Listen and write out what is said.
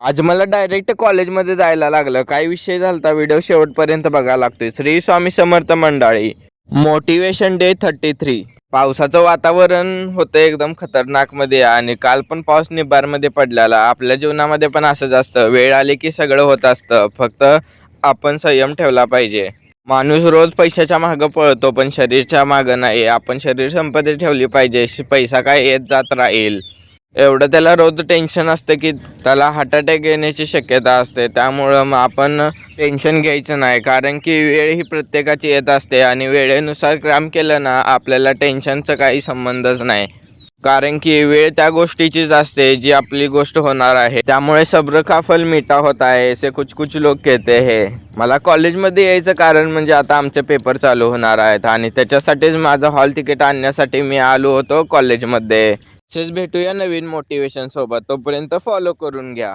आज मला डायरेक्ट कॉलेजमध्ये जायला लागलं. काय विषय झालता व्हिडिओ शेवटपर्यंत बघायला लागतोय. श्री स्वामी समर्थ मंडळी मोटिवेशन डे 33. पावसाचं वातावरण होतं एकदम खतरनाक मध्ये आणि काल पण पाऊस निबारमध्ये पडलेला. आपल्या जीवनामध्ये पण असंच असतं, वेळ आली की सगळं होत असतं, फक्त आपण संयम ठेवला पाहिजे. माणूस रोज पैशाच्या मागं पळतो पण शरीरच्या मागं नाही. आपण शरीर संपत्ती ठेवली पाहिजे. पैसा काय येत जात राहील एवढं त्याला रोज टेन्शन असतं की त्याला हार्ट अटॅक येण्याची शक्यता असते. त्यामुळं मग आपण टेन्शन घ्यायचं नाही, कारण की वेळ ही प्रत्येकाची येत असते आणि वेळेनुसार काम केलं ना आपल्याला टेन्शनचा काही संबंधच नाही, कारण की वेळ त्या गोष्टीचीच असते जी आपली गोष्ट होणार आहे. त्यामुळे सब्र का फल मीठा होता है असे कुछ कुछ लोक कहते हैं. मला कॉलेजमध्ये यायचं कारण म्हणजे आता आमचे पेपर चालू होणार आहेत आणि त्याच्यासाठीच माझं हॉल तिकीट आणण्यासाठी मी आलो होतो कॉलेजमध्ये. तसेच भेटूया नवीन मोटिवेशन सोबत. तोपर्यंत फॉलो करून घ्या.